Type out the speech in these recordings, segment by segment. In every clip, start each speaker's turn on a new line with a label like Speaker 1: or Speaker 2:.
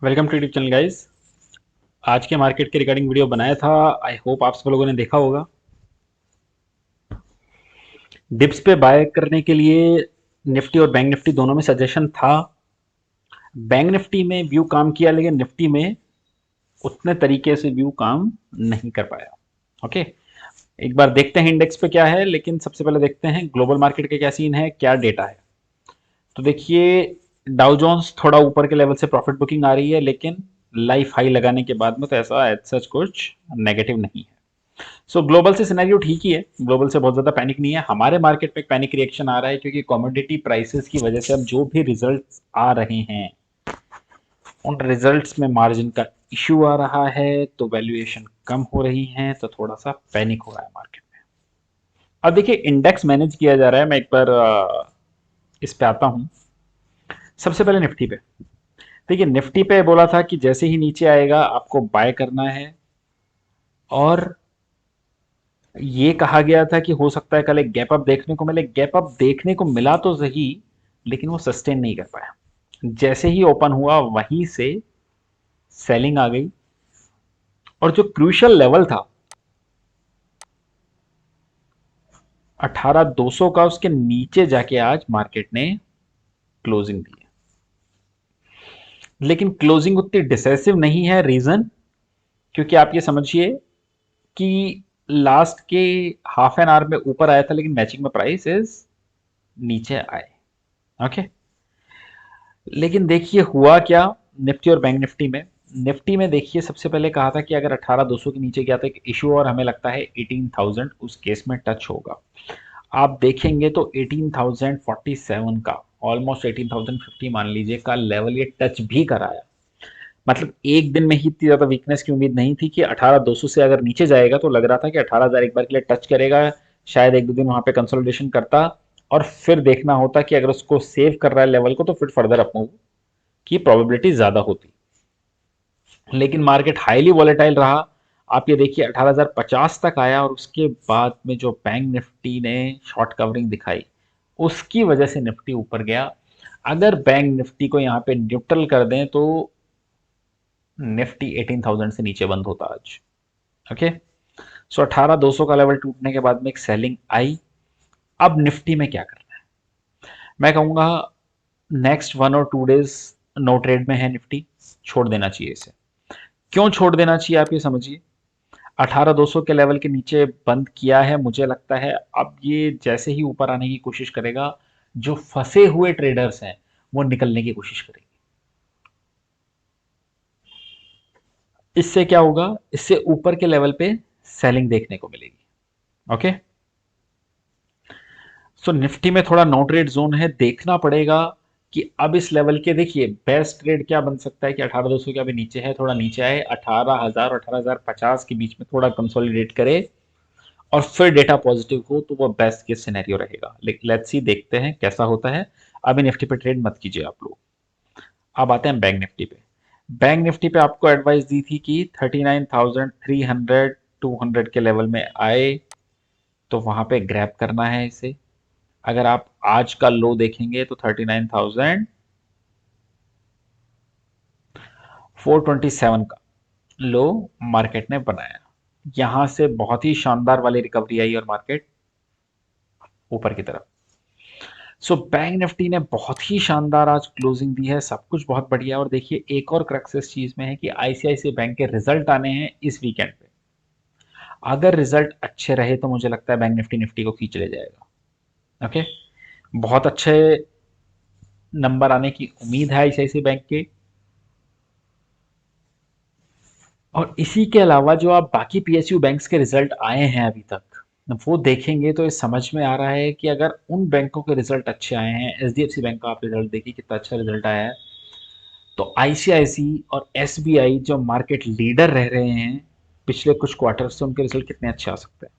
Speaker 1: Welcome to YouTube channel guys. आज के market के रिगार्डिंग वीडियो बनाया था। आई होप आप सब लोगों ने देखा होगा। डिप्स पे बाय करने के लिए निफ्टी और बैंक निफ्टी दोनों में सजेशन था। बैंक निफ्टी में व्यू काम किया, लेकिन निफ्टी में उतने तरीके से व्यू काम नहीं कर पाया। ओके, एक बार देखते हैं इंडेक्स पे क्या है, लेकिन सबसे पहले देखते हैं ग्लोबल मार्केट का क्या सीन है, क्या डेटा है। तो देखिए, डाउ जोन्स थोड़ा ऊपर के लेवल से प्रॉफिट बुकिंग आ रही है, लेकिन लाइफ हाई लगाने के बाद में तो ऐसा एज सच कुछ नेगेटिव नहीं है। सो ग्लोबल से सिनेरियो ठीक ही है, ग्लोबल से बहुत ज्यादा पैनिक नहीं है। हमारे मार्केट में एक पैनिक रिएक्शन आ रहा है, क्योंकि कमोडिटी प्राइसेस की वजह से अब जो भी रिजल्ट्स आ रहे हैं उन रिजल्ट्स में मार्जिन का इश्यू आ रहा है, तो वैल्यूएशन कम हो रही है, तो थोड़ा सा पैनिक हो रहा है मार्केट में। अब देखिए, इंडेक्स मैनेज किया जा रहा है। मैं एक बार इस पे आता हूं। सबसे पहले निफ्टी पे देखिए, निफ्टी पे बोला था कि जैसे ही नीचे आएगा आपको बाय करना है, और ये कहा गया था कि हो सकता है कल एक गैप अप देखने को मिले। गैप अप देखने को मिला तो सही, लेकिन वो सस्टेन नहीं कर पाया। जैसे ही ओपन हुआ वहीं से सेलिंग आ गई, और जो क्रूशियल लेवल था 18,200 का, उसके नीचे जाके आज मार्केट ने क्लोजिंग दी है। लेकिन क्लोजिंग उतनी डिसेसिव नहीं है। रीजन, क्योंकि आप ये समझिए कि लास्ट के हाफ एन आवर में ऊपर आया था, लेकिन मैचिंग में प्राइस इज नीचे आए। ओके, लेकिन देखिए हुआ क्या निफ्टी और बैंक निफ्टी में। निफ्टी में देखिए, सबसे पहले कहा था कि अगर 18,200 के नीचे गया तो एक इशू, और हमें लगता है 18,000 उस केस में टच होगा। आप देखेंगे तो 18,047 का, ऑलमोस्ट 18,050 मान लीजिए का लेवल ये टच भी कराया। मतलब एक दिन में ही इतनी ज्यादा वीकनेस की उम्मीद नहीं थी। कि 18,200 से अगर नीचे जाएगा तो लग रहा था कि 18,000 एक बार के लिए टच करेगा, शायद एक दो दिन वहां पे कंसोलिडेशन करता, और फिर देखना होता कि अगर उसको सेव कर रहा है लेवल को, तो फिर फर्दर अप मूव की प्रोबेबिलिटी ज्यादा होती। लेकिन मार्केट हाईली वॉलेटाइल रहा। आप ये देखिए, 18,050 तक आया, और उसके बाद में जो बैंक निफ्टी ने शॉर्ट कवरिंग दिखाई, उसकी वजह से निफ्टी ऊपर गया। अगर बैंक निफ्टी को यहाँ पे न्यूट्रल कर दें तो निफ्टी 18,000 से नीचे बंद होता आज। ओके, सो 18,200 का लेवल टूटने के बाद में एक सेलिंग आई। अब निफ्टी में क्या करना है, मैं कहूंगा नेक्स्ट 1 और 2 डेज नो ट्रेड में है निफ्टी। छोड़ देना चाहिए इसे। क्यों छोड़ देना चाहिए, आप ये समझिए। 18,200 के लेवल के नीचे बंद किया है, मुझे लगता है अब ये जैसे ही ऊपर आने की कोशिश करेगा, जो फंसे हुए ट्रेडर्स हैं वो निकलने की कोशिश करेंगे। इससे क्या होगा, इससे ऊपर के लेवल पे सेलिंग देखने को मिलेगी। ओके, सो निफ्टी में थोड़ा नो ट्रेड जोन है, देखना पड़ेगा कि अब इस लेवल के, देखिए बेस्ट ट्रेड क्या बन सकता है कि 18,200 के अभी नीचे है, थोड़ा नीचे आए 18,000 और 18,050 के बीच में थोड़ा कंसोलिडेट करे, और फिर डेटा पॉजिटिव हो तो वो बेस्ट केस सिनेरियो रहेगा। लेकिन लेट्स सी, देखते हैं कैसा होता है। अभी निफ्टी पे ट्रेड मत कीजिए आप लोग। अब आते हैं बैंक निफ्टी पे। बैंक निफ्टी पे आपको एडवाइस दी थी कि 39,300 200 के लेवल में आए तो वहां पे ग्रैब करना है इसे। अगर आप आज का लो देखेंगे तो 39,427 का लो मार्केट ने बनाया। यहां से बहुत ही शानदार वाली रिकवरी आई, और मार्केट ऊपर की तरफ। सो बैंक निफ्टी ने बहुत ही शानदार आज क्लोजिंग दी है, सब कुछ बहुत बढ़िया। और देखिए, एक और क्रक्स इस चीज में है कि आईसीआईसी बैंक के रिजल्ट आने हैं इस वीकेंड पे। अगर रिजल्ट अच्छे रहे तो मुझे लगता है बैंक निफ्टी निफ्टी को खींच ले जाएगा। ओके, बहुत अच्छे नंबर आने की उम्मीद है आईसीआईसी बैंक के। और इसी के अलावा जो आप बाकी पीएसयू बैंक्स के रिजल्ट आए हैं अभी तक, वो देखेंगे तो ये समझ में आ रहा है कि अगर उन बैंकों के रिजल्ट अच्छे आए हैं, एचडीएफसी बैंक का आप रिजल्ट देखिए कितना अच्छा रिजल्ट आया है, तो आईसीआईसी और एसबीआई जो मार्केट लीडर रह रहे हैं पिछले कुछ क्वार्टर से, उनके रिजल्ट कितने अच्छे आ सकते हैं।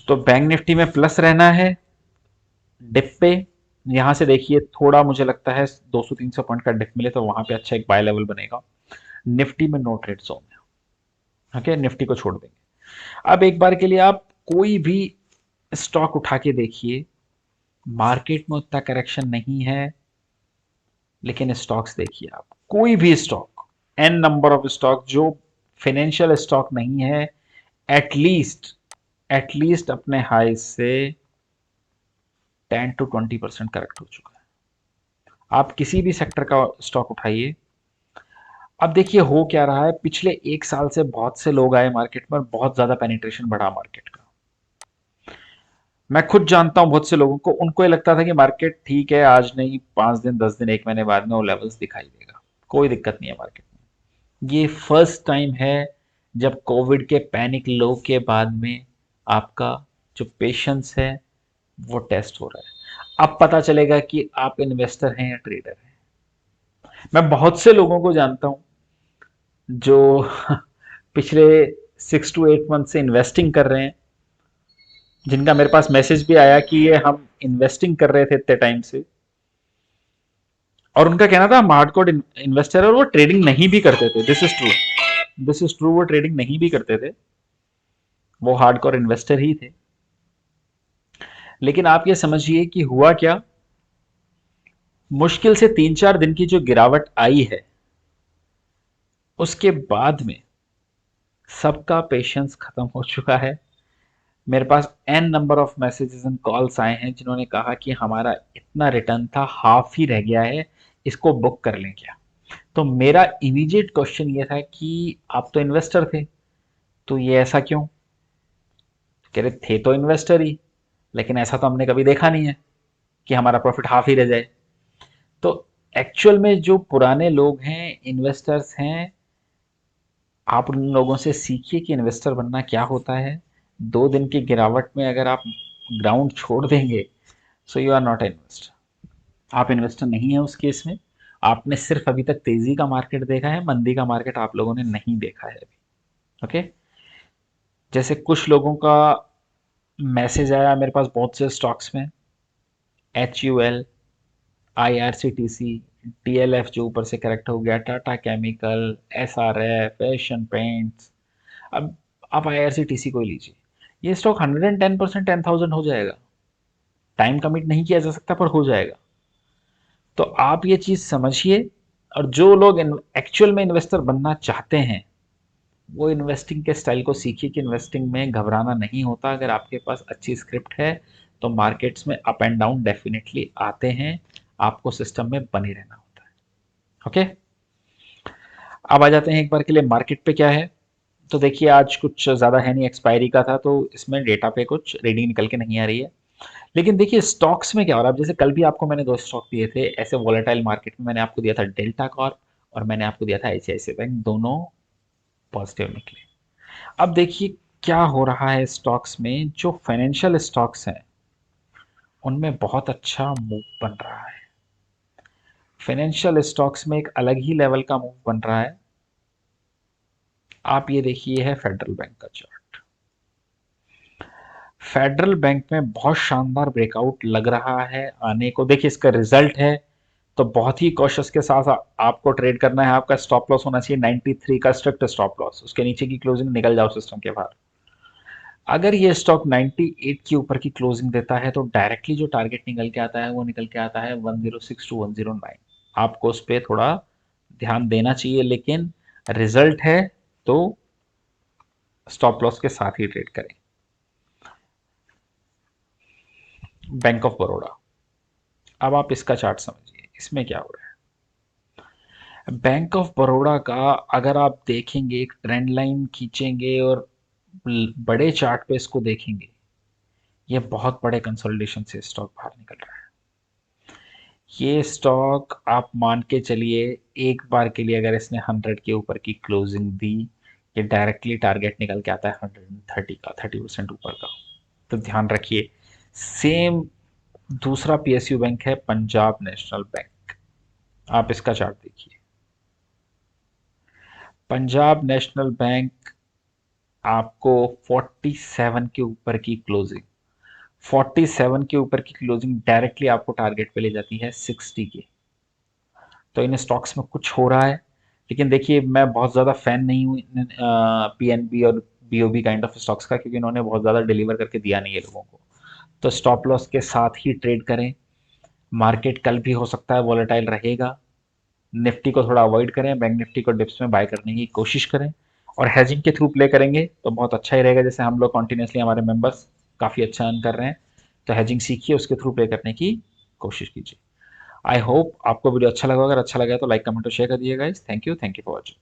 Speaker 1: तो बैंक निफ्टी में प्लस रहना है। डिप पे यहां से देखिए, थोड़ा मुझे लगता है 200-300 पॉइंट का डिप मिले तो वहां पे अच्छा एक बाय लेवल बनेगा। निफ्टी में नो ट्रेड जोन है। ओके, निफ्टी को छोड़ देंगे। अब एक बार के लिए आप कोई भी स्टॉक उठा के देखिए, मार्केट में उतना करेक्शन नहीं है। लेकिन स्टॉक्स देखिए आप, कोई भी stock, N number of stock जो फाइनेंशियल स्टॉक नहीं है, एटलीस्ट एटलीस्ट अपने हाई से 10 to 20% करेक्ट हो चुका है। आप किसी भी सेक्टर का स्टॉक उठाइए। अब देखिए हो क्या रहा है, पिछले 1 साल से बहुत से लोग आए मार्केट में और बहुत ज्यादा पेनिट्रेशन बढ़ा मार्केट का। मैं खुद जानता हूं बहुत से लोगों को, उनको ये लगता था कि मार्केट ठीक है, आज नहीं 5 दिन 10 दिन 1 महीने बाद में वो लेवल्स दिखाई देगा, कोई दिक्कत नहीं है मार्केट में। ये फर्स्ट टाइम है जब कोविड के पैनिक लो के बाद में आपका जो पेशेंस है वो टेस्ट हो रहा है। अब पता चलेगा कि आप इन्वेस्टर हैं या ट्रेडर हैं। मैं बहुत से लोगों को जानता हूं जो पिछले 6 to 8 मंथ से इन्वेस्टिंग कर रहे हैं, जिनका मेरे पास मैसेज भी आया कि ये हम इन्वेस्टिंग कर रहे थे इतने टाइम से, और उनका कहना था हम हार्डकोर इन्वेस्टर है, और वो ट्रेडिंग नहीं भी करते थे। This is true, this is true, वो ट्रेडिंग नहीं भी करते थे, वो हार्डकोर इन्वेस्टर ही थे। लेकिन आप ये समझिए कि हुआ क्या, मुश्किल से 3-4 दिन की जो गिरावट आई है उसके बाद में सबका पेशेंस खत्म हो चुका है। मेरे पास n number of messages and calls आए हैं जिन्होंने कहा कि हमारा इतना रिटर्न था, हाफ ही रह गया है, इसको बुक कर लें क्या। तो मेरा इमीडिएट क्वेश्चन ये था कि आप तो इन्वेस्टर थे, तो ये ऐसा क्यों। कह रहे थे तो इन्वेस्टर ही, लेकिन ऐसा तो हमने कभी देखा नहीं है कि हमारा प्रॉफिट हाफ ही रह जाए। तो एक्चुअल में जो पुराने लोग हैं, इन्वेस्टर्स हैं, आप उन लोगों से सीखिए कि इन्वेस्टर बनना क्या होता है। 2 दिन की गिरावट में अगर आप ग्राउंड छोड़ देंगे, so you are not a investor, आप इन्वेस्टर नहीं है उस केस में। आपने सिर्फ अभी तक तेजी का मार्केट देखा है, मंदी का मार्केट आप लोगों ने नहीं देखा है अभी। ओके, जैसे कुछ लोगों का मैसेज आया मेरे पास बहुत से स्टॉक्स में, HUL, IRCTC, DLF जो ऊपर से करेक्ट हो गया, Tata chemical, SRF, Asian paints. अब आप IRCTC को ही लीजिए, ये स्टॉक 110% 10,000 हो जाएगा। टाइम कमिट नहीं किया जा सकता पर हो जाएगा। तो आप ये चीज समझिए। और जो लोग एक्चुअल में इन्वेस्टर बनना चाहते हैं, वो इन्वेस्टिंग के स्टाइल को सीखिए कि इन्वेस्टिंग में घबराना नहीं होता। अगर आपके पास अच्छी स्क्रिप्ट है तो मार्केट्स में अप एंड डाउन डेफिनेटली आते हैं, आपको सिस्टम में बने रहना होता है। ओके, अब आ जाते हैं एक बार के लिए मार्केट पे क्या है। तो देखिए आज कुछ ज़्यादा है नहीं, एक्सपायरी का था, तो इसमें डेटा पे कुछ रीडिंग निकल के नहीं आ रही है। लेकिन देखिए स्टॉक्स में क्या हो रहा है। अब जैसे कल भी आपको मैंने 2 स्टॉक दिए थे ऐसे वॉलेटाइल मार्केट में, मैंने आपको दिया था डेल्टा कॉर्प और मैंने आपको दिया था ICICI बैंक, दोनों पॉजिटिव निकले। अब देखिए क्या हो रहा है स्टॉक्स में, जो फाइनेंशियल स्टॉक्स हैं उनमें बहुत अच्छा मूव बन रहा है। फाइनेंशियल स्टॉक्स में एक अलग ही लेवल का मूव बन रहा है। आप ये देखिए है फेडरल बैंक का चार्ट। फेडरल बैंक में बहुत शानदार ब्रेकआउट लग रहा है आने को। देखिए इसका रिजल्ट है, तो बहुत ही कॉशियस के साथ आपको ट्रेड करना है। आपका स्टॉप लॉस होना चाहिए 93 का स्ट्रिक्ट स्टॉप लॉस, उसके नीचे की क्लोजिंग निकल जाओ सिस्टम के बाहर। अगर ये स्टॉक 98 के ऊपर की क्लोजिंग देता है तो डायरेक्टली जो टारगेट निकल के आता है वो निकल के आता है 106 to 109। आपको उस पर थोड़ा ध्यान देना चाहिए, लेकिन रिजल्ट है तो स्टॉप लॉस के साथ ही ट्रेड करें। बैंक ऑफ बड़ौदा, अब आप इसका चार्ट समझिए, इसमें क्या हो रहा है। बैंक ऑफ बड़ौदा का अगर आप देखेंगे, एक ट्रेंड लाइन खींचेंगे और बड़े चार्ट पे इसको देखेंगे, ये बहुत बड़े कंसोलिडेशन से स्टॉक बाहर निकल रहा है। ये स्टॉक आप मान के चलिए, एक बार के लिए अगर इसने 100 के ऊपर की क्लोजिंग दी, ये डायरेक्टली टारगेट निकल के आता है 130 का, 30% ऊपर का। तो ध्यान रखिए। सेम दूसरा PSU बैंक है पंजाब नेशनल बैंक। आप इसका चार्ट देखिए, पंजाब नेशनल बैंक आपको 47 के ऊपर की क्लोजिंग, 47 के ऊपर की क्लोजिंग डायरेक्टली आपको टारगेट पे ले जाती है 60 के। तो इन स्टॉक्स में कुछ हो रहा है। लेकिन देखिए मैं बहुत ज़्यादा फैन नहीं हूँ PNB और BOB काइंड ऑफ स्टॉक्स का, क्योंकि इन्होंने बहुत ज़्यादा डिलीवर करके दिया नहीं है लोगों को। तो स्टॉप लॉस के साथ ही ट्रेड करें। मार्केट कल भी हो सकता है वॉलेटाइल रहेगा, निफ्टी को थोड़ा अवॉइड करें, बैंक निफ्टी को डिप्स में बाय करने की कोशिश करें, और हेजिंग के थ्रू प्ले करेंगे तो बहुत अच्छा ही रहेगा। जैसे हम लोग कॉन्टिन्यूसली हमारे मेंबर्स काफ़ी अच्छा अर्न कर रहे हैं, तो हेजिंग सीखिए, उसके थ्रू प्ले करने की कोशिश कीजिए। आई होप आपको वीडियो अच्छा लगा। अगर अच्छा लगा तो लाइक कमेंट और शेयर कर दिएगा। Thank you for watching.